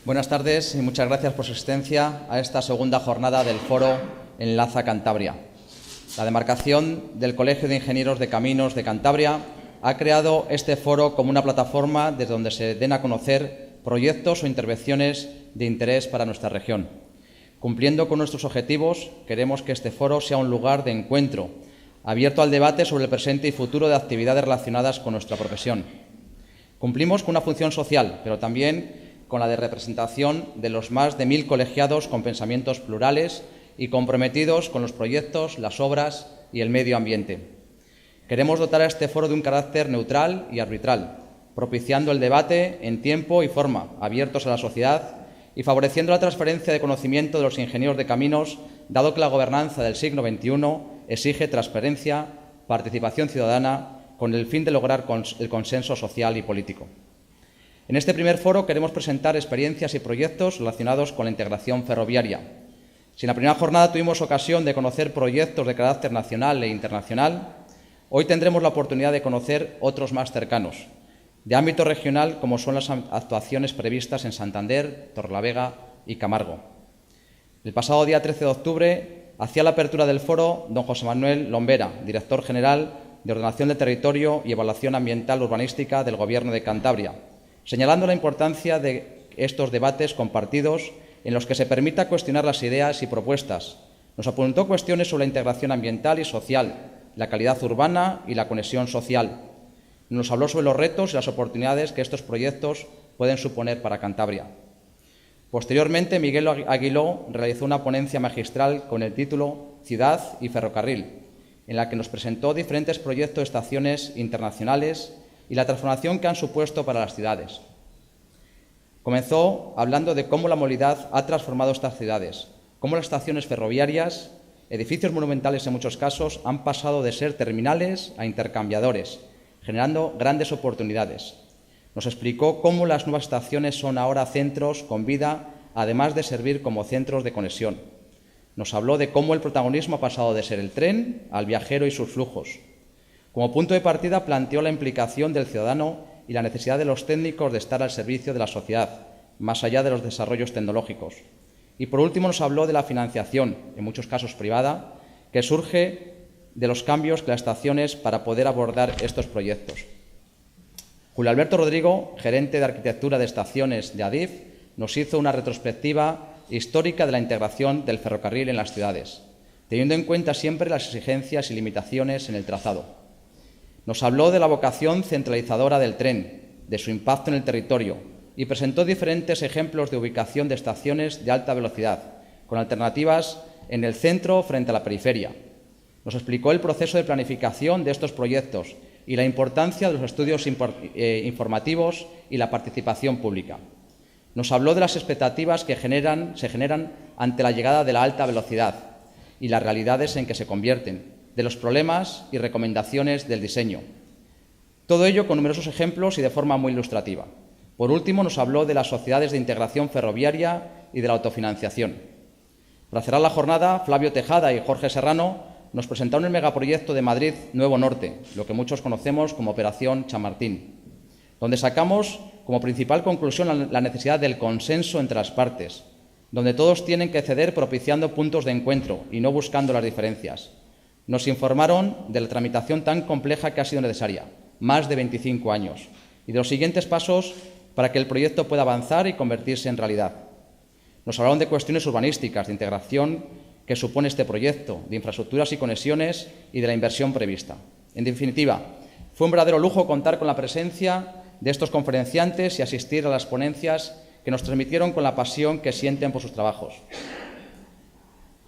Buenas tardes y muchas gracias por su asistencia a esta segunda jornada del Foro Enlaza Cantabria. La demarcación del Colegio de Ingenieros de Caminos de Cantabria ha creado este foro como una plataforma desde donde se den a conocer proyectos o intervenciones de interés para nuestra región. Cumpliendo con nuestros objetivos, queremos que este foro sea un lugar de encuentro, abierto al debate sobre el presente y futuro de actividades relacionadas con nuestra profesión. Cumplimos con una función social, pero también con la de representación de los más de 1000 colegiados con pensamientos plurales y comprometidos con los proyectos, las obras y el medio ambiente. Queremos dotar a este foro de un carácter neutral y arbitral, propiciando el debate en tiempo y forma, abiertos a la sociedad y favoreciendo la transferencia de conocimiento de los ingenieros de caminos, dado que la gobernanza del siglo XXI exige transparencia, participación ciudadana, con el fin de lograr el consenso social y político. En este primer foro queremos presentar experiencias y proyectos relacionados con la integración ferroviaria. Si en la primera jornada tuvimos ocasión de conocer proyectos de carácter nacional e internacional, hoy tendremos la oportunidad de conocer otros más cercanos, de ámbito regional, como son las actuaciones previstas en Santander, Torrelavega y Camargo. El pasado día 13 de octubre hacía la apertura del foro don José Manuel Lombera, director general de Ordenación del Territorio y Evaluación Ambiental Urbanística del Gobierno de Cantabria, señalando la importancia de estos debates compartidos en los que se permita cuestionar las ideas y propuestas. Nos apuntó cuestiones sobre la integración ambiental y social, la calidad urbana y la conexión social. Nos habló sobre los retos y las oportunidades que estos proyectos pueden suponer para Cantabria. Posteriormente, Miguel Aguiló realizó una ponencia magistral con el título Ciudad y Ferrocarril, en la que nos presentó diferentes proyectos de estaciones internacionales y la transformación que han supuesto para las ciudades. Comenzó hablando de cómo la movilidad ha transformado estas ciudades, cómo las estaciones ferroviarias, edificios monumentales en muchos casos, han pasado de ser terminales a intercambiadores, generando grandes oportunidades. Nos explicó cómo las nuevas estaciones son ahora centros con vida, además de servir como centros de conexión. Nos habló de cómo el protagonismo ha pasado de ser el tren al viajero y sus flujos. Como punto de partida planteó la implicación del ciudadano y la necesidad de los técnicos de estar al servicio de la sociedad, más allá de los desarrollos tecnológicos. Y por último nos habló de la financiación, en muchos casos privada, que surge de los cambios que las estaciones para poder abordar estos proyectos. Julio Alberto Rodrigo, gerente de Arquitectura de Estaciones de Adif, nos hizo una retrospectiva histórica de la integración del ferrocarril en las ciudades, teniendo en cuenta siempre las exigencias y limitaciones en el trazado. Nos habló de la vocación centralizadora del tren, de su impacto en el territorio y presentó diferentes ejemplos de ubicación de estaciones de alta velocidad, con alternativas en el centro frente a la periferia. Nos explicó el proceso de planificación de estos proyectos y la importancia de los estudios informativos y la participación pública. Nos habló de las expectativas que se generan ante la llegada de la alta velocidad y las realidades en que se convierten, de los problemas y recomendaciones del diseño. Todo ello con numerosos ejemplos y de forma muy ilustrativa. Por último, nos habló de las sociedades de integración ferroviaria y de la autofinanciación. Para cerrar la jornada, Flavio Tejada y Jorge Serrano nos presentaron el megaproyecto de Madrid Nuevo Norte, lo que muchos conocemos como Operación Chamartín, donde sacamos como principal conclusión la necesidad del consenso entre las partes, donde todos tienen que ceder propiciando puntos de encuentro y no buscando las diferencias. Nos informaron de la tramitación tan compleja que ha sido necesaria, más de 25 años, y de los siguientes pasos para que el proyecto pueda avanzar y convertirse en realidad. Nos hablaron de cuestiones urbanísticas, de integración que supone este proyecto, de infraestructuras y conexiones y de la inversión prevista. En definitiva, fue un verdadero lujo contar con la presencia de estos conferenciantes y asistir a las ponencias que nos transmitieron con la pasión que sienten por sus trabajos.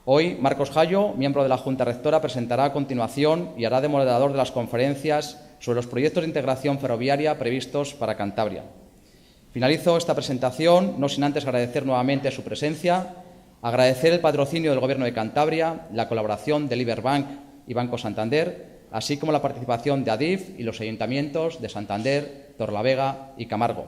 Hoy, Marcos Jallo, miembro de la Junta Rectora, presentará a continuación y hará de moderador de las conferencias sobre los proyectos de integración ferroviaria previstos para Cantabria. Finalizo esta presentación, no sin antes agradecer nuevamente su presencia, agradecer el patrocinio del Gobierno de Cantabria, la colaboración del Iberbank y Banco Santander, así como la participación de Adif y los ayuntamientos de Santander, Torrelavega y Camargo.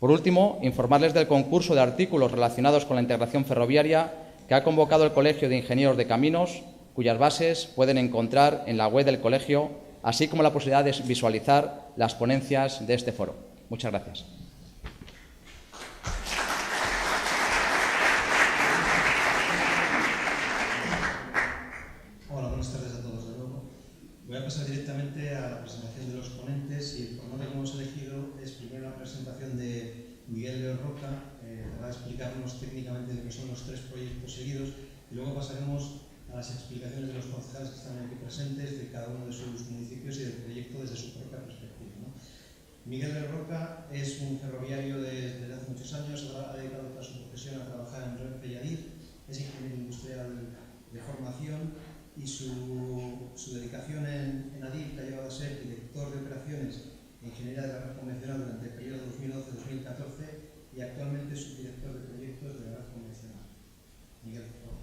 Por último, informarles del concurso de artículos relacionados con la integración ferroviaria que ha convocado el Colegio de Ingenieros de Caminos, cuyas bases pueden encontrar en la web del colegio, así como la posibilidad de visualizar las ponencias de este foro. Muchas gracias. Roca va a explicarnos técnicamente lo que son los 3 proyectos seguidos y luego pasaremos a las explicaciones de los concejales que están aquí presentes de cada uno de sus municipios y del proyecto desde su propia perspectiva, ¿no? Miguel del Roca es un ferroviario desde hace muchos años, ha dedicado toda su profesión a trabajar en Renfe y Adif, es ingeniero industrial de formación y su dedicación en Adif le ha llevado a ser director de operaciones e ingeniería de la red convencional durante el periodo 2012-2014 y actualmente es subdirector de proyectos de la red convencional. Miguel, por favor.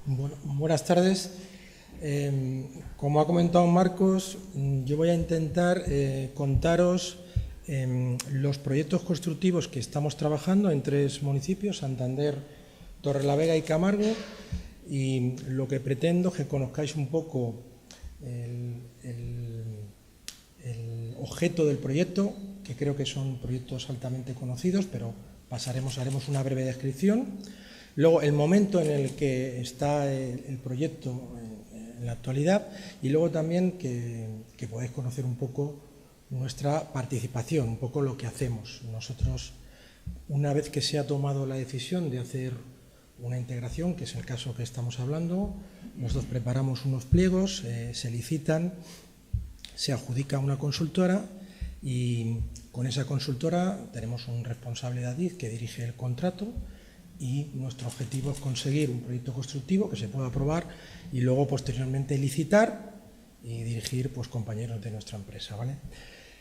Bueno, buenas tardes. Como ha comentado Marcos, yo voy a intentar contaros los proyectos constructivos que estamos trabajando en 3 municipios, Santander, Torrelavega y Camargo, y lo que pretendo es que conozcáis un poco el objeto del proyecto, que creo que son proyectos altamente conocidos, pero haremos una breve descripción. Luego, el momento en el que está el proyecto en la actualidad y luego también que podáis conocer un poco nuestra participación, un poco lo que hacemos. Nosotros, una vez que se ha tomado la decisión de hacer una integración, que es el caso que estamos hablando, nosotros preparamos unos pliegos, se licitan, se adjudica a una consultora y con esa consultora tenemos un responsable de Adif que dirige el contrato. Y nuestro objetivo es conseguir un proyecto constructivo que se pueda aprobar y luego posteriormente licitar y dirigir compañeros de nuestra empresa, ¿vale?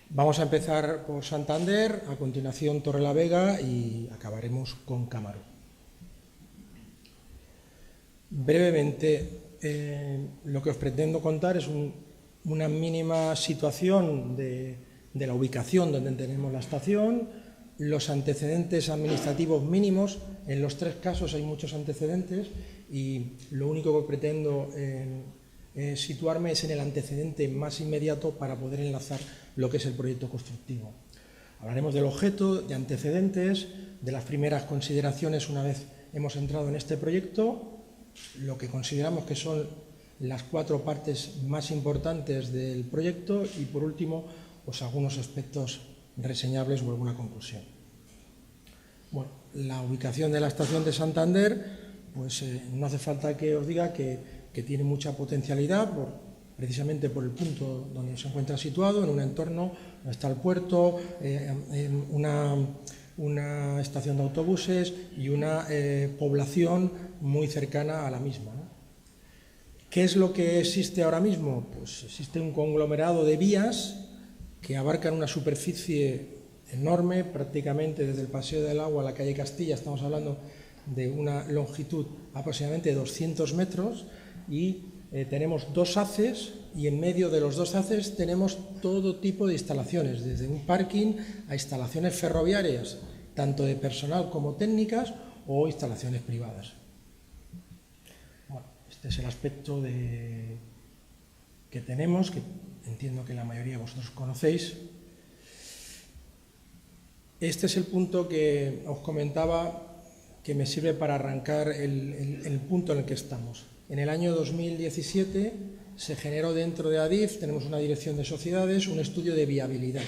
Vamos a empezar por Santander, a continuación Torrelavega y acabaremos con Camargo. Brevemente, lo que os pretendo contar es una mínima situación de la ubicación donde tenemos la estación, los antecedentes administrativos mínimos. En los 3 casos hay muchos antecedentes y lo único que pretendo situarme es en el antecedente más inmediato para poder enlazar lo que es el proyecto constructivo. Hablaremos del objeto, de antecedentes, de las primeras consideraciones una vez hemos entrado en este proyecto, lo que consideramos que son las 4 partes más importantes del proyecto y, por último, algunos aspectos reseñables o alguna conclusión. Bueno, la ubicación de la estación de Santander, no hace falta que os diga que tiene mucha potencialidad precisamente por el punto donde se encuentra situado, en un entorno donde está el puerto, una estación de autobuses y una población muy cercana a la misma, ¿no? ¿Qué es lo que existe ahora mismo? Pues existe un conglomerado de vías que abarcan una superficie enorme, prácticamente desde el Paseo del Agua a la calle Castilla, estamos hablando de una longitud aproximadamente de 200 metros y tenemos 2 haces y en medio de los 2 haces tenemos todo tipo de instalaciones, desde un parking a instalaciones ferroviarias, tanto de personal como técnicas o instalaciones privadas. Bueno, este es el aspecto que tenemos, que entiendo que la mayoría de vosotros conocéis. Este es el punto que os comentaba que me sirve para arrancar el punto en el que estamos. En el año 2017 se generó dentro de Adif, tenemos una dirección de sociedades, un estudio de viabilidad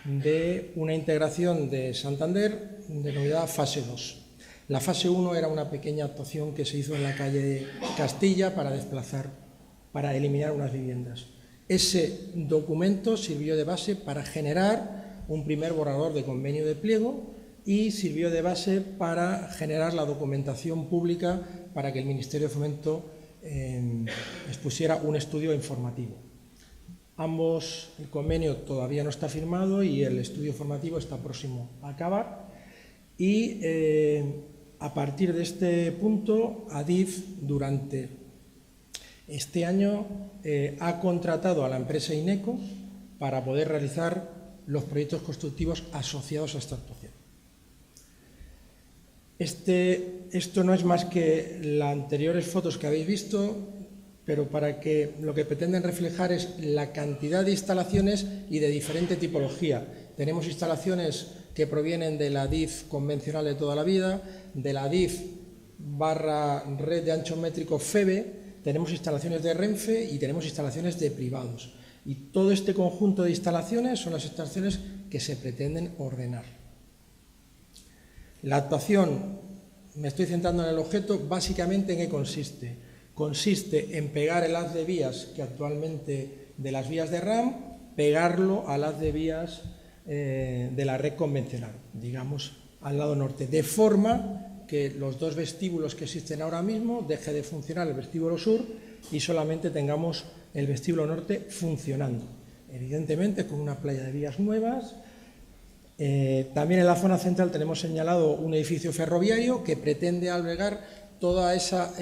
de una integración de Santander denominada fase 2. La fase 1 era una pequeña actuación que se hizo en la calle de Castilla para eliminar unas viviendas. Ese documento sirvió de base para generar un primer borrador de convenio de pliego y sirvió de base para generar la documentación pública para que el Ministerio de Fomento expusiera un estudio informativo. El convenio todavía no está firmado y el estudio informativo está próximo a acabar y a partir de este punto Adif durante este año ha contratado a la empresa Ineco para poder realizar los proyectos constructivos asociados a esta actuación. Esto no es más que las anteriores fotos que habéis visto, pero para que lo que pretenden reflejar es la cantidad de instalaciones y de diferente tipología. Tenemos instalaciones que provienen de la Adif convencional de toda la vida, de la Adif / red de ancho métrico FEBE, tenemos instalaciones de Renfe y tenemos instalaciones de privados. Y todo este conjunto de instalaciones son las instalaciones que se pretenden ordenar. La actuación, me estoy centrando en el objeto, básicamente ¿en qué consiste? Consiste en pegar el haz de vías que actualmente de las vías de RAM, pegarlo al haz de vías de la red convencional, digamos al lado norte, de forma que los dos vestíbulos que existen ahora mismo deje de funcionar el vestíbulo sur y solamente tengamos el vestíbulo norte funcionando. Evidentemente con una playa de vías nuevas. También en la zona central tenemos señalado un edificio ferroviario que pretende albergar toda esa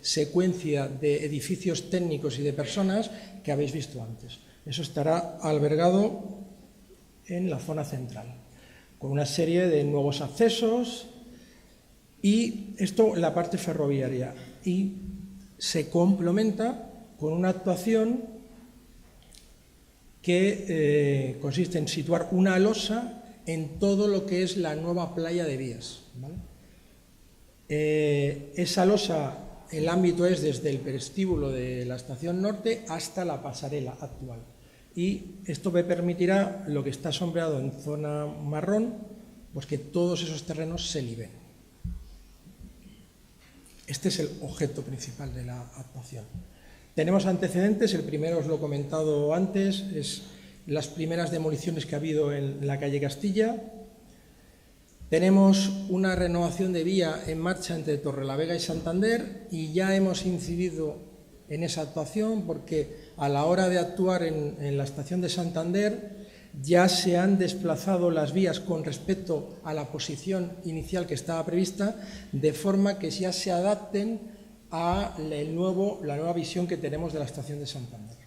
secuencia de edificios técnicos y de personas que habéis visto antes. Eso estará albergado en la zona central, con una serie de nuevos accesos y esto en la parte ferroviaria. Y se complementa con una actuación que consiste en situar una losa en todo lo que es la nueva playa de vías, ¿vale? Esa losa, el ámbito es desde el vestíbulo de la estación norte hasta la pasarela actual. Y esto me permitirá, lo que está sombreado en zona marrón, pues que todos esos terrenos se liberen. Este es el objeto principal de la actuación. Tenemos antecedentes, el primero os lo he comentado antes, es las primeras demoliciones que ha habido en la calle Castilla. Tenemos una renovación de vía en marcha entre Torrelavega y Santander y ya hemos incidido en esa actuación porque a la hora de actuar en la estación de Santander ya se han desplazado las vías con respecto a la posición inicial que estaba prevista, de forma que ya se adapten a la nueva visión que tenemos de la estación de Santander.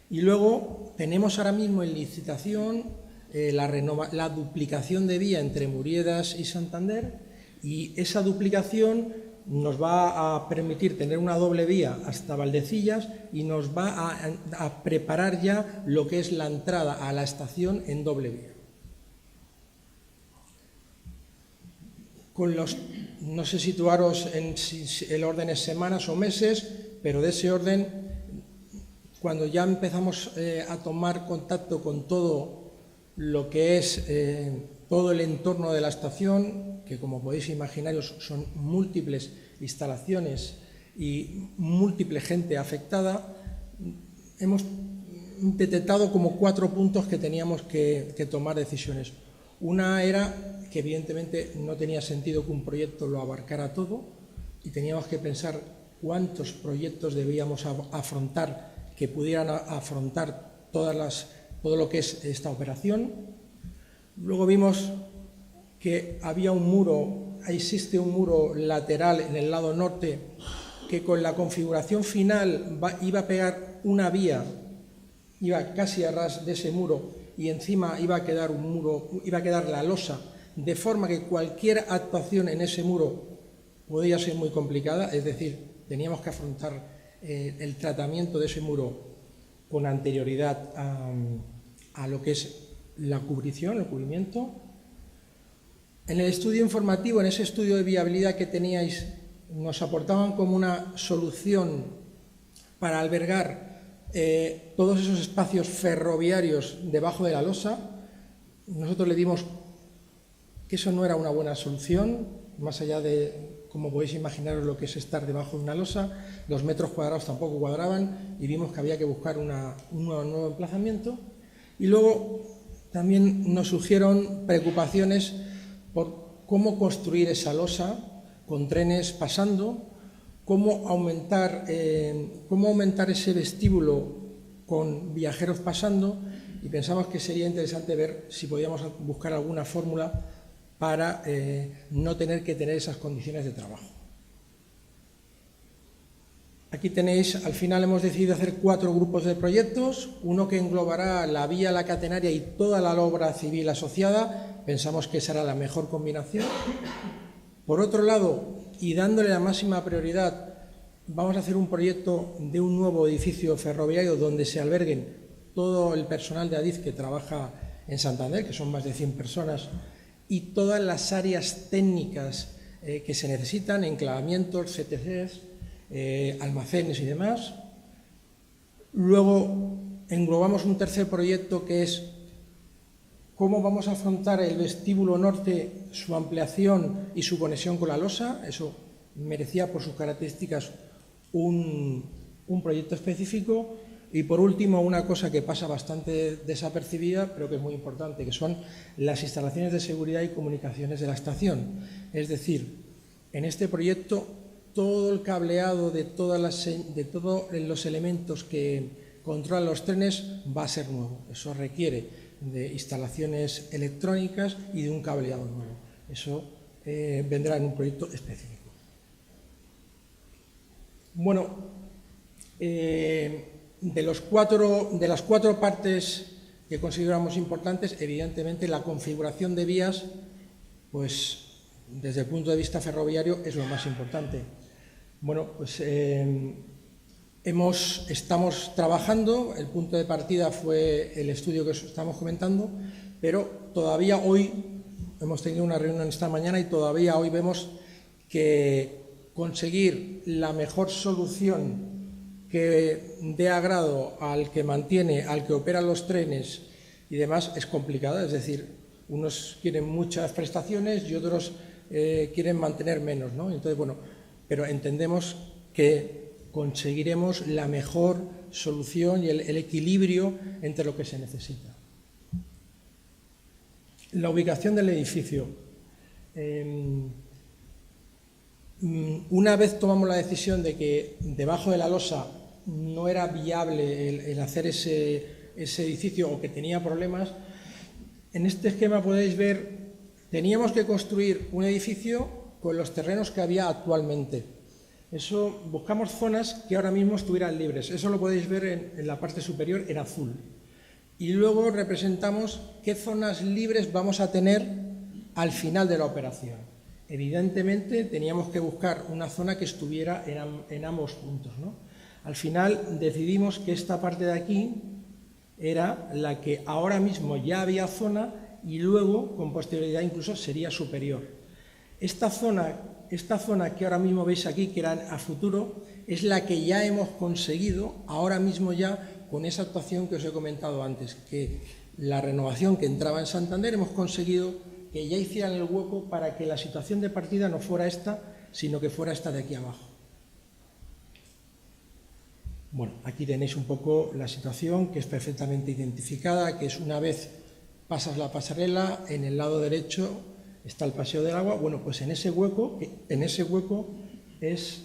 Y luego tenemos ahora mismo en licitación la duplicación de vía entre Muriedas y Santander, y esa duplicación nos va a permitir tener una doble vía hasta Valdecillas y nos va a preparar ya lo que es la entrada a la estación en doble vía. No sé situaros en si el orden es semanas o meses, pero de ese orden, cuando ya empezamos a tomar contacto con todo lo que es todo el entorno de la estación, que como podéis imaginaros son múltiples instalaciones y múltiple gente afectada, hemos detectado como 4 puntos que teníamos que tomar decisiones. Una era que evidentemente no tenía sentido que un proyecto lo abarcara todo y teníamos que pensar cuántos proyectos debíamos afrontar que pudieran afrontar todo lo que es esta operación. Luego vimos que había un muro, existe un muro lateral en el lado norte que con la configuración final iba a pegar una vía, iba casi a ras de ese muro y encima iba a quedar un muro, iba a quedar la losa, de forma que cualquier actuación en ese muro podía ser muy complicada, es decir, teníamos que afrontar el tratamiento de ese muro con anterioridad a lo que es la cubrición, el cubrimiento. En el estudio informativo, en ese estudio de viabilidad que teníais, nos aportaban como una solución para albergar todos esos espacios ferroviarios debajo de la losa. Nosotros le dimos que eso no era una buena solución, más allá de, como podéis imaginaros, lo que es estar debajo de una losa. Los metros cuadrados tampoco cuadraban y vimos que había que buscar un nuevo emplazamiento. Y luego también nos surgieron preocupaciones por cómo construir esa losa con trenes pasando, cómo aumentar ese vestíbulo con viajeros pasando, y pensamos que sería interesante ver si podíamos buscar alguna fórmula para no tener que tener esas condiciones de trabajo. Aquí tenéis, al final hemos decidido hacer 4 grupos de proyectos, uno que englobará la vía, la catenaria y toda la obra civil asociada. Pensamos que esa era la mejor combinación. Por otro lado, y dándole la máxima prioridad, vamos a hacer un proyecto de un nuevo edificio ferroviario donde se alberguen todo el personal de ADIF que trabaja en Santander, que son más de 100 personas, y todas las áreas técnicas que se necesitan, enclavamientos, CTCs, almacenes y demás. Luego englobamos un tercer proyecto que es cómo vamos a afrontar el vestíbulo norte, su ampliación y su conexión con la losa. Eso merecía por sus características un proyecto específico. Y por último, una cosa que pasa bastante desapercibida, pero que es muy importante, que son las instalaciones de seguridad y comunicaciones de la estación. Es decir, en este proyecto todo el cableado de todos los elementos que controlan los trenes va a ser nuevo. Eso requiere de instalaciones electrónicas y de un cableado nuevo. Eso vendrá en un proyecto específico. Bueno, de las cuatro partes que consideramos importantes, evidentemente la configuración de vías, pues desde el punto de vista ferroviario es lo más importante. Bueno, pues estamos trabajando, el punto de partida fue el estudio que estamos comentando, pero todavía hoy, hemos tenido una reunión esta mañana y todavía hoy vemos que conseguir la mejor solución que dé agrado al que mantiene, al que opera los trenes y demás es complicada, es decir, unos quieren muchas prestaciones y otros quieren mantener menos, ¿no? Entonces, bueno, pero entendemos que conseguiremos la mejor solución y el equilibrio entre lo que se necesita. La ubicación del edificio. Una vez tomamos la decisión de que debajo de la losa no era viable el hacer ese edificio o que tenía problemas, en este esquema podéis ver, teníamos que construir un edificio con los terrenos que había actualmente. Eso, buscamos zonas que ahora mismo estuvieran libres. Eso lo podéis ver en la parte superior en azul. Y luego representamos qué zonas libres vamos a tener al final de la operación. Evidentemente teníamos que buscar una zona que estuviera en ambos puntos, ¿no? Al final decidimos que esta parte de aquí era la que ahora mismo ya había zona y luego con posterioridad incluso sería superior. Esta zona que ahora mismo veis aquí, que era a futuro, es la que ya hemos conseguido ahora mismo ya con esa actuación que os he comentado antes, que la renovación que entraba en Santander hemos conseguido que ya hicieran el hueco para que la situación de partida no fuera esta, sino que fuera esta de aquí abajo. Bueno, aquí tenéis un poco la situación que es perfectamente identificada, que es una vez pasas la pasarela, en el lado derecho está el paseo del agua. Bueno, pues en ese hueco es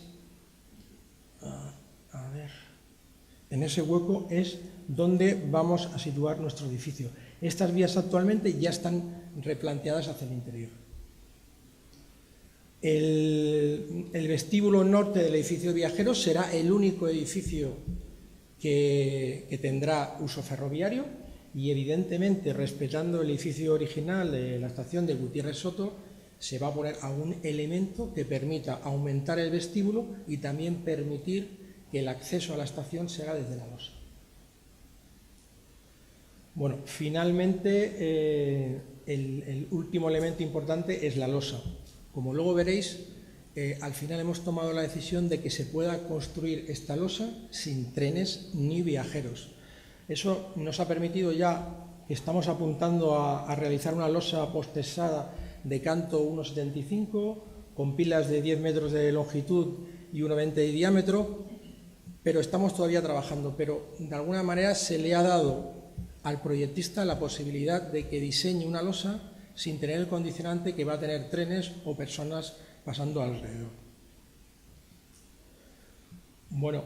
donde vamos a situar nuestro edificio. Estas vías actualmente ya están replanteadas hacia el interior. El vestíbulo norte del edificio de viajeros será el único edificio que tendrá uso ferroviario y, evidentemente, respetando el edificio original de la estación de Gutiérrez Soto, se va a poner algún elemento que permita aumentar el vestíbulo y también permitir que el acceso a la estación se haga desde la losa. Bueno, finalmente, el último elemento importante es la losa. Como luego veréis, al final hemos tomado la decisión de que se pueda construir esta losa sin trenes ni viajeros. Eso nos ha permitido ya, que estamos apuntando a realizar una losa postesada de canto 1,75, con pilas de 10 metros de longitud y 1,20 de diámetro, pero estamos todavía trabajando. Pero de alguna manera se le ha dado al proyectista la posibilidad de que diseñe una losa sin tener el condicionante que va a tener trenes o personas pasando alrededor. Bueno,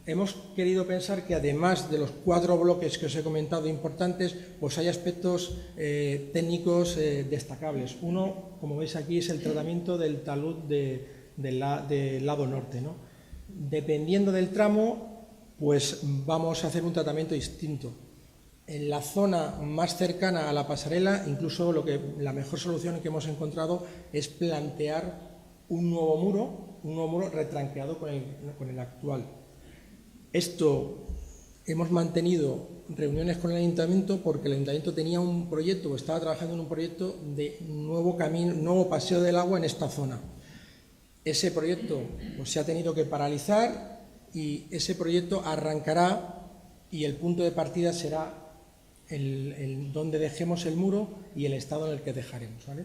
hemos querido pensar que además de los 4 bloques que os he comentado importantes, pues hay aspectos técnicos destacables. Uno, como veis aquí, es el tratamiento del talud del lado norte, ¿no? Dependiendo del tramo, pues vamos a hacer un tratamiento distinto. En la zona más cercana a la pasarela, incluso la mejor solución que hemos encontrado es plantear un nuevo muro retranqueado con el actual. Esto hemos mantenido reuniones con el ayuntamiento porque el ayuntamiento tenía un proyecto, o estaba trabajando en un proyecto de nuevo paseo del agua en esta zona. Ese proyecto pues, se ha tenido que paralizar y ese proyecto arrancará y el punto de partida será donde dejemos el muro y el estado en el que dejaremos, ¿vale?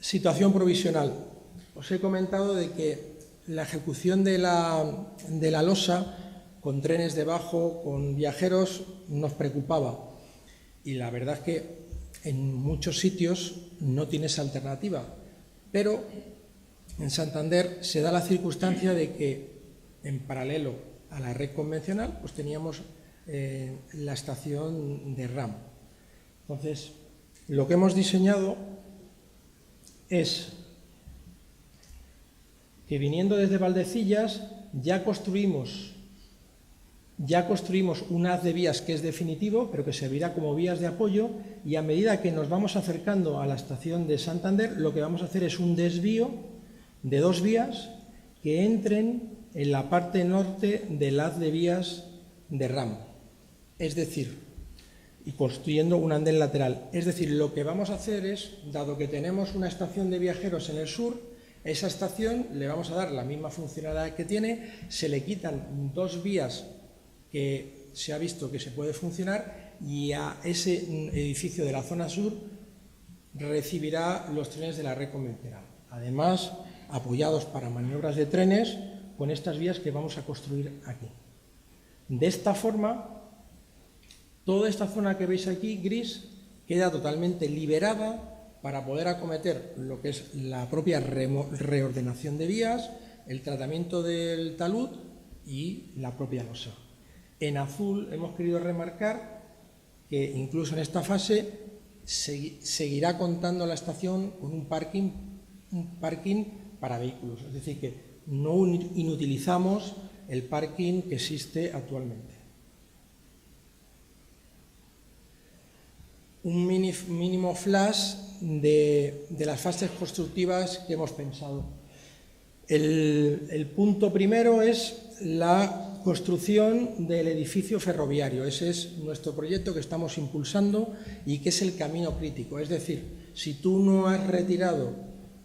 Situación provisional. Os he comentado de que la ejecución de la losa con trenes debajo, con viajeros, nos preocupaba. Y la verdad es que en muchos sitios no tienes alternativa. Pero en Santander se da la circunstancia de que en paralelo a la red convencional pues teníamos la estación de RAM. Entonces, lo que hemos diseñado es que viniendo desde Valdecillas ya construimos un haz de vías que es definitivo, pero que servirá como vías de apoyo, y a medida que nos vamos acercando a la estación de Santander, lo que vamos a hacer es un desvío de 2 vías que entren en la parte norte del haz de vías de RAM. Es decir, y construyendo un andén lateral. Es decir, lo que vamos a hacer es, dado que tenemos una estación de viajeros en el sur, a esa estación le vamos a dar la misma funcionalidad que tiene, se le quitan 2 vías que se ha visto que se puede funcionar, y a ese edificio de la zona sur recibirá los trenes de la red convencional. Además, apoyados para maniobras de trenes con estas vías que vamos a construir aquí. De esta forma, toda esta zona que veis aquí, gris, queda totalmente liberada para poder acometer lo que es la propia reordenación de vías, el tratamiento del talud y la propia losa. En azul hemos querido remarcar que incluso en esta fase seguirá contando la estación con un parking para vehículos, es decir, que no inutilizamos el parking que existe actualmente. Un mínimo flash de las fases constructivas que hemos pensado. El punto primero es la construcción del edificio ferroviario. Ese es nuestro proyecto que estamos impulsando y que es el camino crítico. Es decir, si tú no has retirado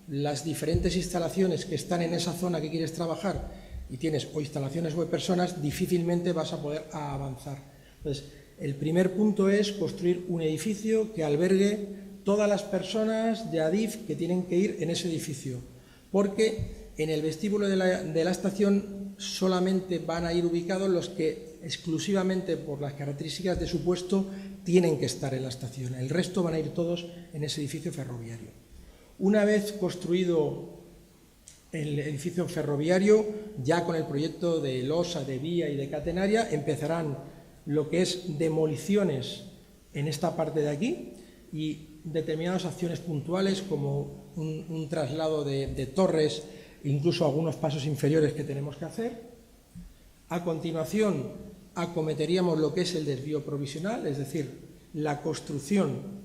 las diferentes instalaciones que están en esa zona que quieres trabajar y tienes o instalaciones o personas, difícilmente vas a poder avanzar. Entonces, el primer punto es construir un edificio que albergue todas las personas de ADIF que tienen que ir en ese edificio, porque en el vestíbulo de la estación solamente van a ir ubicados los que exclusivamente por las características de su puesto tienen que estar en la estación. El resto van a ir todos en ese edificio ferroviario. Una vez construido el edificio ferroviario, ya con el proyecto de losa, de vía y de catenaria, empezarán lo que es demoliciones en esta parte de aquí y determinadas acciones puntuales como un traslado de torres, incluso algunos pasos inferiores que tenemos que hacer. A continuación acometeríamos lo que es el desvío provisional, es decir, la construcción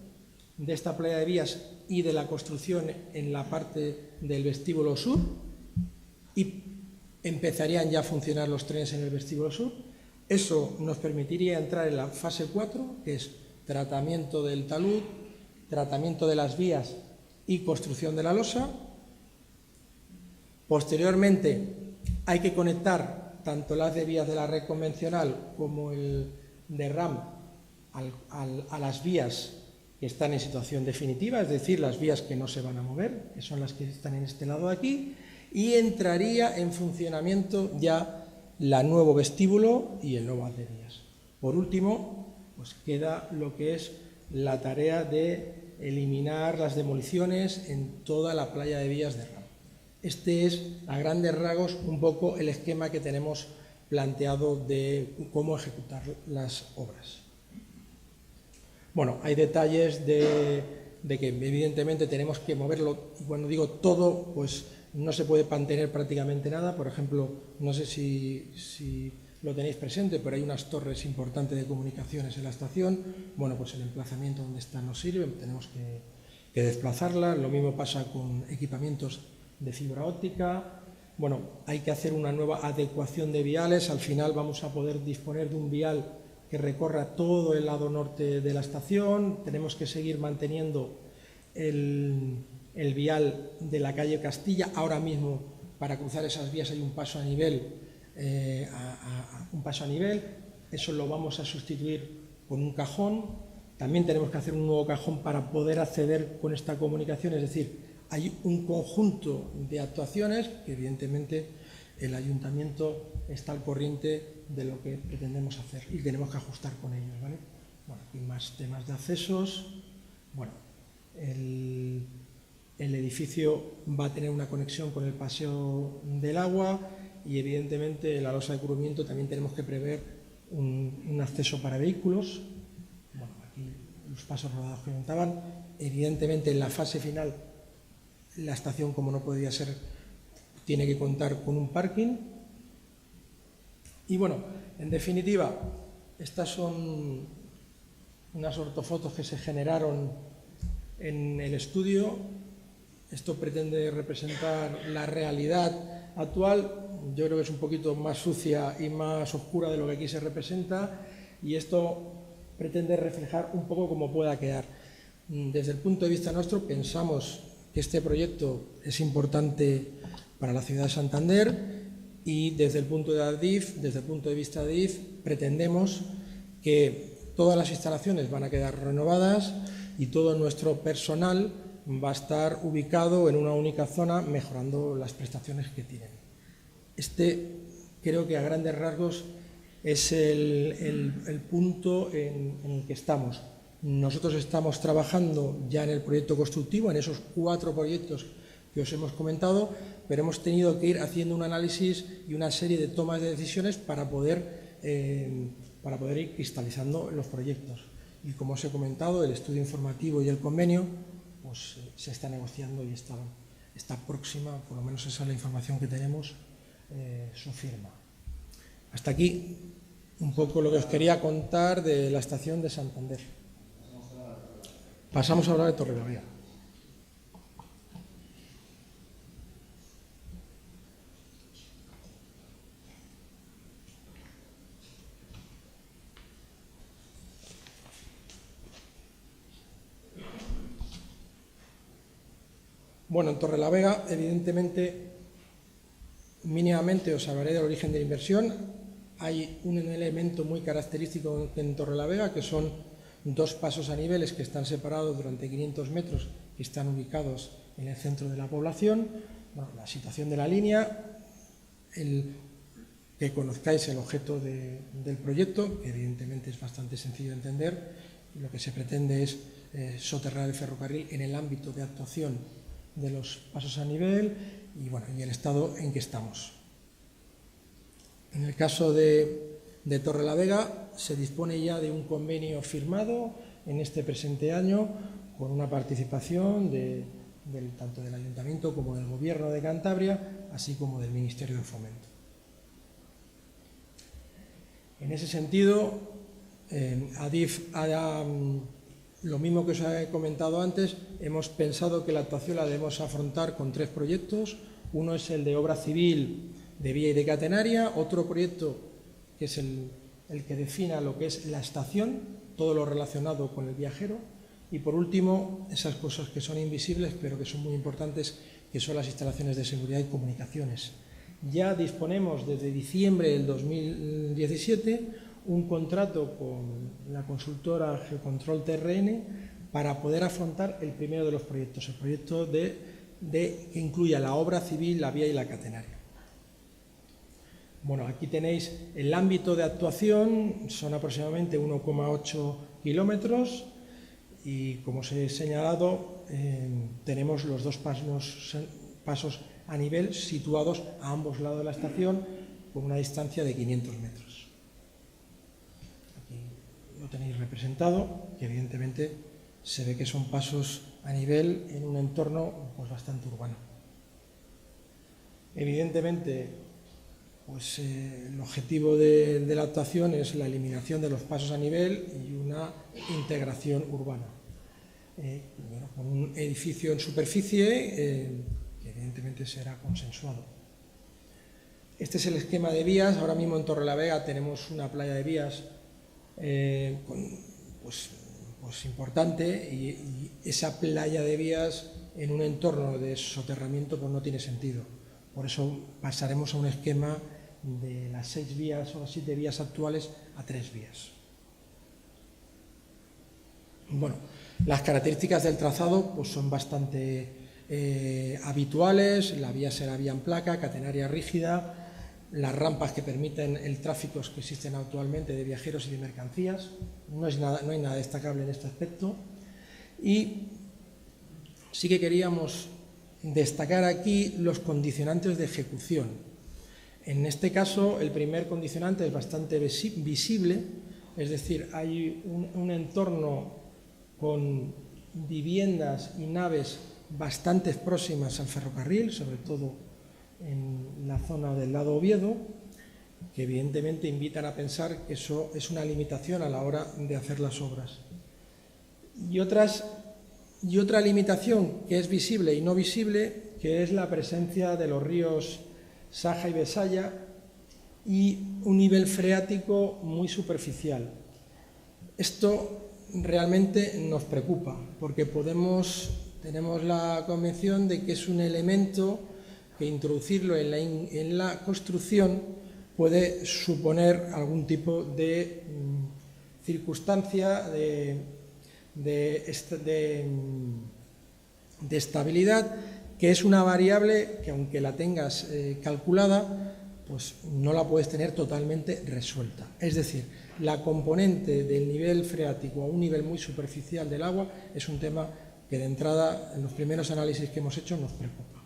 de esta playa de vías y de la construcción en la parte del vestíbulo sur, y empezarían ya a funcionar los trenes en el vestíbulo sur. Eso nos permitiría entrar en la fase 4, que es tratamiento del talud, tratamiento de las vías y construcción de la losa. Posteriormente hay que conectar tanto las de vías de la red convencional como el de RAM a las vías que están en situación definitiva, es decir, las vías que no se van a mover, que son las que están en este lado de aquí, y entraría en funcionamiento ya el nuevo vestíbulo y el nuevo haz de vías. Por último, pues queda lo que es la tarea de eliminar las demoliciones en toda la playa de vías de RAM. Este es, a grandes rasgos, un poco el esquema que tenemos planteado de cómo ejecutar las obras. Bueno, hay detalles de que evidentemente tenemos que moverlo, y cuando digo todo, pues no se puede mantener prácticamente nada. Por ejemplo, no sé si lo tenéis presente, pero hay unas torres importantes de comunicaciones en la estación. Bueno, pues el emplazamiento donde está no sirve, tenemos que desplazarla. Lo mismo pasa con equipamientos de fibra óptica. Bueno, hay que hacer una nueva adecuación de viales. Al final vamos a poder disponer de un vial que recorra todo el lado norte de la estación. Tenemos que seguir manteniendo el vial de la calle Castilla. Ahora mismo, para cruzar esas vías hay un paso a nivel un paso a nivel. Eso lo vamos a sustituir con un cajón. También tenemos que hacer un nuevo cajón para poder acceder con esta comunicación, es decir, hay un conjunto de actuaciones que evidentemente el ayuntamiento está al corriente de lo que pretendemos hacer y tenemos que ajustar con ellos, ¿vale? Bueno, aquí más temas de accesos. Bueno, el edificio va a tener una conexión con el paseo del agua y evidentemente la losa de cubrimiento también tenemos que prever un acceso para vehículos. Bueno, aquí los pasos rodados que comentaban. Evidentemente en la fase final la estación, como no podía ser, tiene que contar con un parking. Y bueno, en definitiva, estas son unas ortofotos que se generaron en el estudio. Esto pretende representar la realidad actual. Yo creo que es un poquito más sucia y más oscura de lo que aquí se representa, y esto pretende reflejar un poco cómo pueda quedar. Desde el punto de vista nuestro, pensamos que este proyecto es importante para la ciudad de Santander, y desde el punto de vista de ADIF, pretendemos que todas las instalaciones van a quedar renovadas y todo nuestro personal va a estar ubicado en una única zona, mejorando las prestaciones que tienen. Este, creo que a grandes rasgos, es el punto en el que estamos. Nosotros estamos trabajando ya en el proyecto constructivo, en esos 4 proyectos que os hemos comentado, pero hemos tenido que ir haciendo un análisis y una serie de tomas de decisiones para poder ir cristalizando los proyectos. Y como os he comentado, el estudio informativo y el convenio pues, se está negociando y está próxima, por lo menos esa es la información que tenemos, su firma. Hasta aquí un poco lo que os quería contar de la estación de Santander. Pasamos a hablar de Torrelavega. Bueno, en Torrelavega, evidentemente, mínimamente os hablaré del origen de la inversión. Hay un elemento muy característico en Torrelavega, que son 2 pasos a niveles que están separados durante 500 metros, que están ubicados en el centro de la población. Bueno, la situación de la línea, que conozcáis el objeto del proyecto, que evidentemente es bastante sencillo de entender. Lo que se pretende es soterrar el ferrocarril en el ámbito de actuación de los pasos a nivel y, bueno, y el estado en que estamos. En el caso de Torrelavega se dispone ya de un convenio firmado en este presente año, con una participación tanto del Ayuntamiento como del Gobierno de Cantabria, así como del Ministerio de Fomento. En ese sentido, ADIF hará lo mismo que os he comentado antes. Hemos pensado que la actuación la debemos afrontar con 3 proyectos. Uno es el de obra civil de vía y de catenaria, otro proyecto que es el que defina lo que es la estación, todo lo relacionado con el viajero, y por último, esas cosas que son invisibles pero que son muy importantes, que son las instalaciones de seguridad y comunicaciones. Ya disponemos desde diciembre del 2017 un contrato con la consultora Geocontrol TRN para poder afrontar el primero de los proyectos, el proyecto que incluya la obra civil, la vía y la catenaria. Bueno, aquí tenéis el ámbito de actuación, son aproximadamente 1,8 kilómetros y, como os he señalado, tenemos los 2 pasos a nivel situados a ambos lados de la estación con una distancia de 500 metros. Aquí lo tenéis representado, que evidentemente se ve que son pasos a nivel en un entorno pues, bastante urbano. Evidentemente, pues, el objetivo de la actuación es la eliminación de los pasos a nivel y una integración urbana. Bueno, con un edificio en superficie que evidentemente será consensuado. Este es el esquema de vías. Ahora mismo en Torrelavega tenemos una playa de vías pues importante, y esa playa de vías en un entorno de soterramiento pues no tiene sentido. Por eso pasaremos a un esquema de las 6 vías o las 7 vías actuales a 3 vías. Bueno, las características del trazado pues son bastante habituales. La vía será vía en placa, catenaria rígida, las rampas que permiten el tráfico que existen actualmente de viajeros y de mercancías. No hay nada destacable en este aspecto. Y sí que queríamos destacar aquí los condicionantes de ejecución. En este caso, el primer condicionante es bastante visible, es decir, hay un entorno con viviendas y naves bastante próximas al ferrocarril, sobre todo en la zona del lado Oviedo, que evidentemente invitan a pensar que eso es una limitación a la hora de hacer las obras. Y otra limitación que es visible y no visible, que es la presencia de los ríos Saja y Besaya y un nivel freático muy superficial. Esto realmente nos preocupa porque tenemos la convicción de que es un elemento que introducirlo en la construcción puede suponer algún tipo de circunstancia de estabilidad, que es una variable que, aunque la tengas calculada, pues no la puedes tener totalmente resuelta. Es decir, la componente del nivel freático a un nivel muy superficial del agua es un tema que de entrada, en los primeros análisis que hemos hecho, nos preocupa.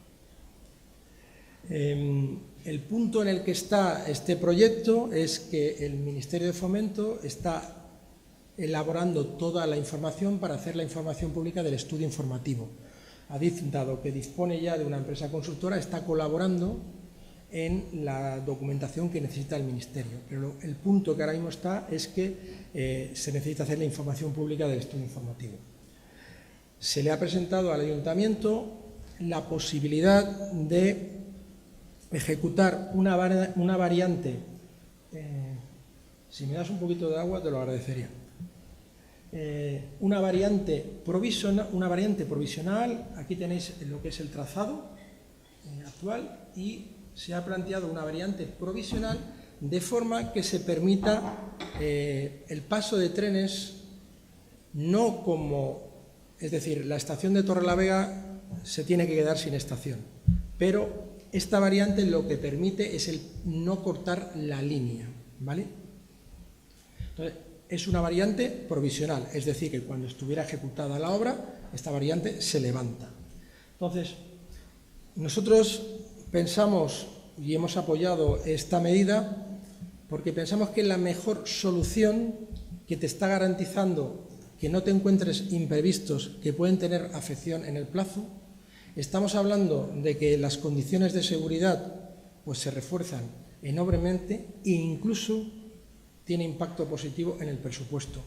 El punto en el que está este proyecto es que el Ministerio de Fomento está elaborando toda la información para hacer la información pública del estudio informativo. Adif, dado que dispone ya de una empresa consultora, está colaborando en la documentación que necesita el Ministerio. Pero el punto que ahora mismo está es que se necesita hacer la información pública del estudio informativo. Se le ha presentado al Ayuntamiento la posibilidad de ejecutar una variante. Si me das un poquito de agua te lo agradecería. Una variante provisional, aquí tenéis lo que es el trazado actual, y se ha planteado una variante provisional de forma que se permita el paso de trenes, no como, es decir, la estación de Torrelavega se tiene que quedar sin estación, pero esta variante lo que permite es el no cortar la línea, ¿vale? Entonces, es una variante provisional, es decir, que cuando estuviera ejecutada la obra, esta variante se levanta. Entonces, nosotros pensamos y hemos apoyado esta medida porque pensamos que es la mejor solución que te está garantizando que no te encuentres imprevistos que pueden tener afección en el plazo. Estamos hablando de que las condiciones de seguridad pues se refuerzan enormemente e incluso tiene impacto positivo en el presupuesto.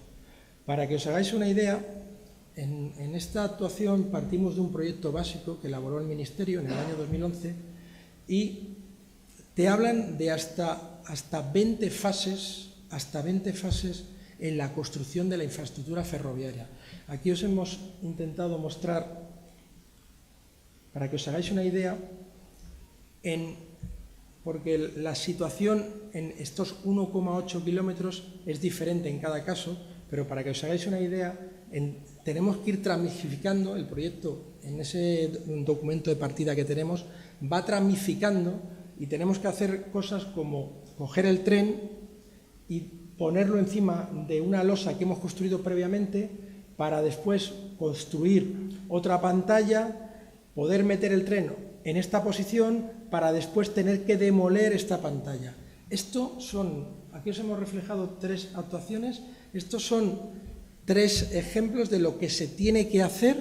Para que os hagáis una idea, en esta actuación partimos de un proyecto básico que elaboró el Ministerio en el año 2011 y te hablan de hasta 20 fases en la construcción de la infraestructura ferroviaria. Aquí os hemos intentado mostrar, para que os hagáis una idea, porque la situación en estos 1,8 kilómetros es diferente en cada caso, pero para que os hagáis una idea, tenemos que ir tramificando el proyecto en ese documento de partida que tenemos, va tramificando y tenemos que hacer cosas como coger el tren y ponerlo encima de una losa que hemos construido previamente para después construir otra pantalla, poder meter el tren en esta posición para después tener que demoler esta pantalla. Aquí os hemos reflejado 3 actuaciones, estos son 3 ejemplos de lo que se tiene que hacer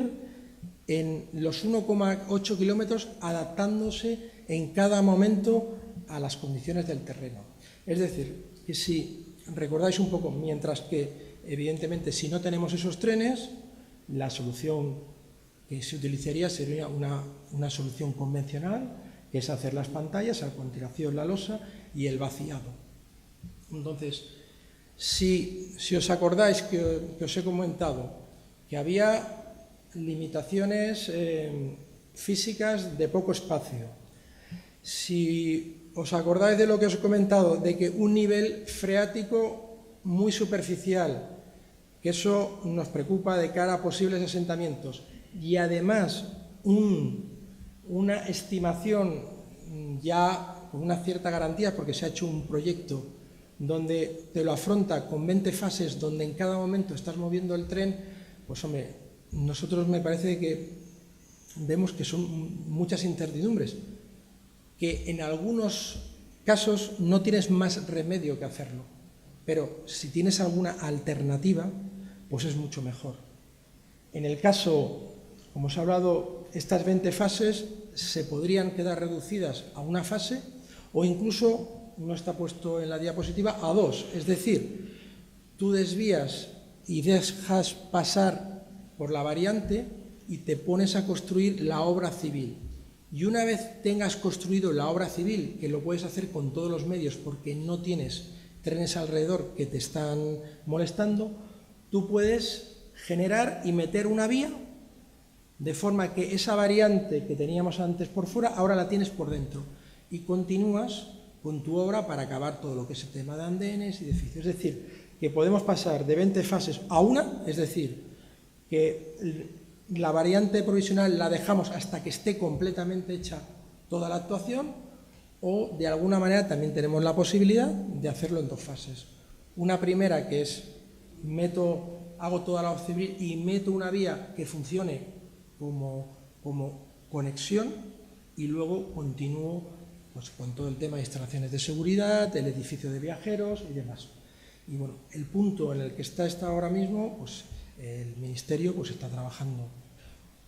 en los 1,8 kilómetros adaptándose en cada momento a las condiciones del terreno. Es decir, que si recordáis un poco, mientras que evidentemente si no tenemos esos trenes, la solución que se utilizaría sería una solución convencional, que es hacer las pantallas, a continuación la losa y el vaciado. Entonces, si os acordáis que os he comentado que había limitaciones físicas de poco espacio, Si os acordáis de lo que os he comentado, de que un nivel freático muy superficial, que eso nos preocupa de cara a posibles asentamientos, y además una estimación ya con una cierta garantía, porque se ha hecho un proyecto donde te lo afronta con 20 fases, donde en cada momento estás moviendo el tren, pues hombre, nosotros me parece que vemos que son muchas incertidumbres, que en algunos casos no tienes más remedio que hacerlo, pero si tienes alguna alternativa, pues es mucho mejor. En el caso, como os he hablado, estas 20 fases se podrían quedar reducidas a una fase o incluso, no está puesto en la diapositiva, a dos. Es decir, tú desvías y dejas pasar por la variante y te pones a construir la obra civil. Y una vez tengas construido la obra civil, que lo puedes hacer con todos los medios porque no tienes trenes alrededor que te están molestando, tú puedes generar y meter una vía de forma que esa variante que teníamos antes por fuera, ahora la tienes por dentro y continúas con tu obra para acabar todo lo que es el tema de andenes y edificios. Es decir, que podemos pasar de 20 fases a una, es decir, que la variante provisional la dejamos hasta que esté completamente hecha toda la actuación, o de alguna manera también tenemos la posibilidad de hacerlo en dos fases. Una primera que es hago toda la obra civil y meto una vía que funcione como conexión y luego continúo pues, con todo el tema de instalaciones de seguridad, el edificio de viajeros y demás. Y bueno, el punto en el que está ahora mismo, pues el Ministerio pues, está trabajando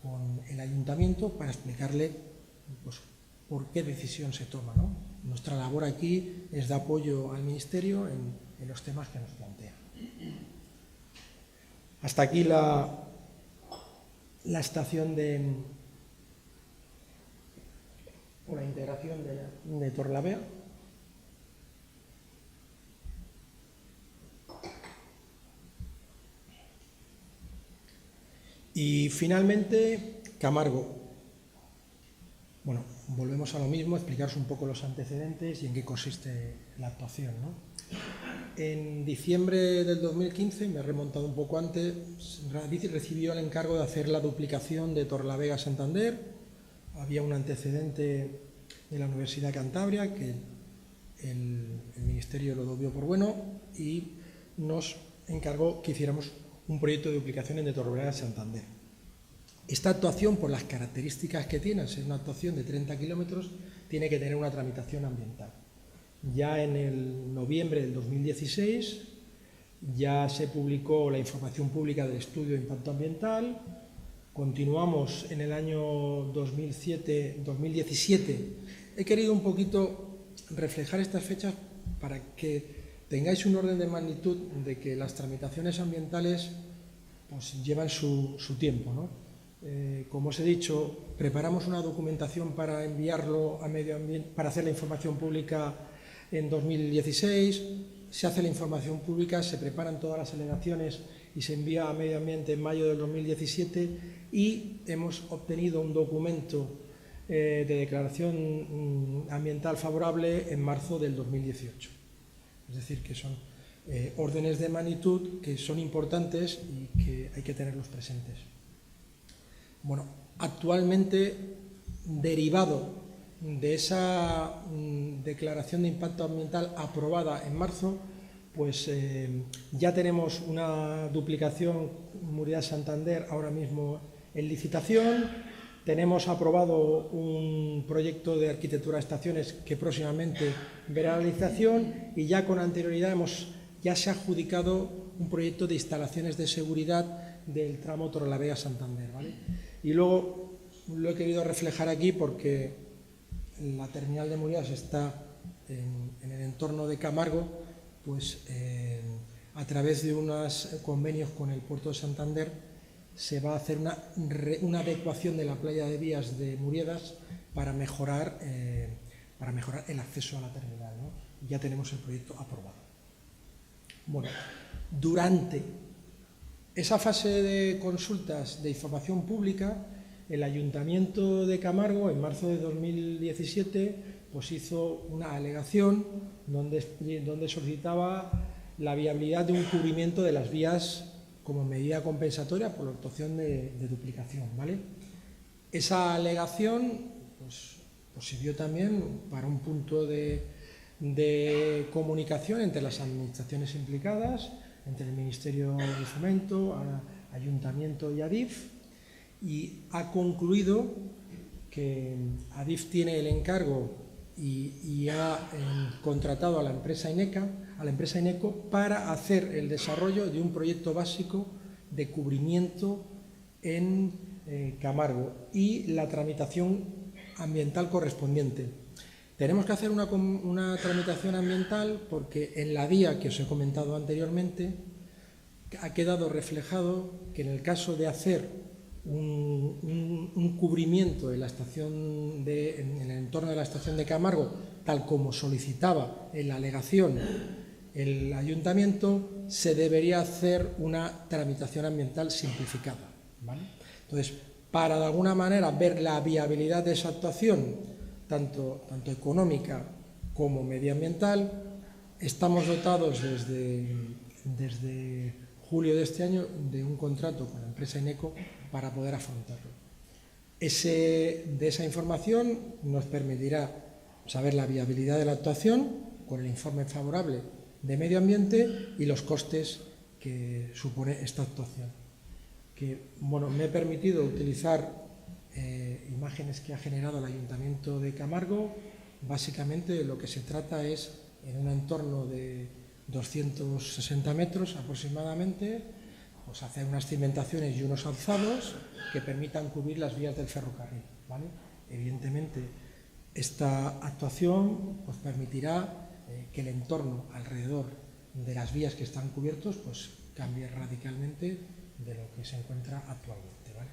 con el Ayuntamiento para explicarle pues, por qué decisión se toma, ¿no? Nuestra labor aquí es de apoyo al Ministerio en los temas que nos plantea. Hasta aquí la estación o la integración de Torrelavega. Y finalmente, Camargo. Bueno, volvemos a lo mismo, explicaros un poco los antecedentes y en qué consiste la actuación, ¿no? En diciembre del 2015, me he remontado un poco antes, Radici recibió el encargo de hacer la duplicación de Torrelavega-Santander. Había un antecedente de la Universidad de Cantabria que el Ministerio lo vio por bueno y nos encargó que hiciéramos un proyecto de duplicación en Torrelavega-Santander. Esta actuación, por las características que tiene, es una actuación de 30 kilómetros, tiene que tener una tramitación ambiental. Ya en el noviembre del 2016 ya se publicó la información pública del estudio de impacto ambiental. Continuamos en el año 2017. He querido un poquito reflejar estas fechas para que tengáis un orden de magnitud de que las tramitaciones ambientales pues, llevan su tiempo, ¿no? Como os he dicho, preparamos una documentación para enviarlo a Medio Ambiente, para hacer la información pública en 2016, se hace la información pública, se preparan todas las alegaciones y se envía a Medio Ambiente en mayo del 2017 y hemos obtenido un documento de declaración ambiental favorable en marzo del 2018. Es decir, que son órdenes de magnitud que son importantes y que hay que tenerlos presentes. Bueno, actualmente, derivado de esa declaración de impacto ambiental aprobada en marzo, pues ya tenemos una duplicación Muriel-Santander ahora mismo en licitación, tenemos aprobado un proyecto de arquitectura de estaciones que próximamente verá la licitación y ya con anterioridad ya se ha adjudicado un proyecto de instalaciones de seguridad del tramo Torrelavega-Santander, ¿vale? Y luego lo he querido reflejar aquí porque la terminal de Murias está en el entorno de Camargo, pues a través de unos convenios con el puerto de Santander se va a hacer una adecuación de la playa de vías de Muriedas para mejorar el acceso a la terminal, ¿no? Ya tenemos el proyecto aprobado. Bueno, durante esa fase de consultas de información pública, el Ayuntamiento de Camargo, en marzo de 2017, pues hizo una alegación donde solicitaba la viabilidad de un cubrimiento de las vías como medida compensatoria por la actuación de duplicación, ¿vale? Esa alegación pues sirvió también para un punto de comunicación entre las administraciones implicadas, entre el Ministerio de Fomento, Ayuntamiento y ADIF, y ha concluido que ADIF tiene el encargo y ha contratado a la empresa INECO para hacer el desarrollo de un proyecto básico de cubrimiento en Camargo y la tramitación ambiental correspondiente. Tenemos que hacer una tramitación ambiental porque en la guía que os he comentado anteriormente ha quedado reflejado que en el caso de hacer un cubrimiento en el entorno de la estación de Camargo, tal como solicitaba en la alegación el ayuntamiento, se debería hacer una tramitación ambiental simplificada, ¿vale? Entonces, para de alguna manera ver la viabilidad de esa actuación, tanto económica como medioambiental, estamos dotados desde julio de este año de un contrato con la empresa INECO para poder afrontarlo. De esa información nos permitirá saber la viabilidad de la actuación con el informe favorable de medio ambiente y los costes que supone esta actuación. Me he permitido utilizar imágenes que ha generado el Ayuntamiento de Camargo. Básicamente lo que se trata es, en un entorno de 260 metros aproximadamente, pues hacer unas cimentaciones y unos alzados que permitan cubrir las vías del ferrocarril, ¿vale? Evidentemente, esta actuación pues permitirá que el entorno alrededor de las vías que están cubiertos pues cambie radicalmente de lo que se encuentra actualmente, ¿vale?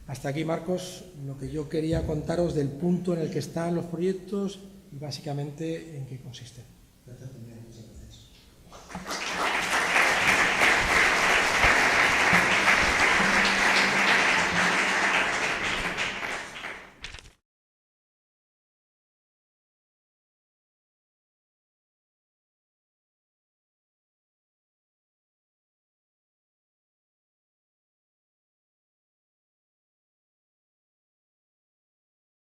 Hasta aquí, Marcos, lo que yo quería contaros del punto en el que están los proyectos y básicamente en qué consisten. Gracias.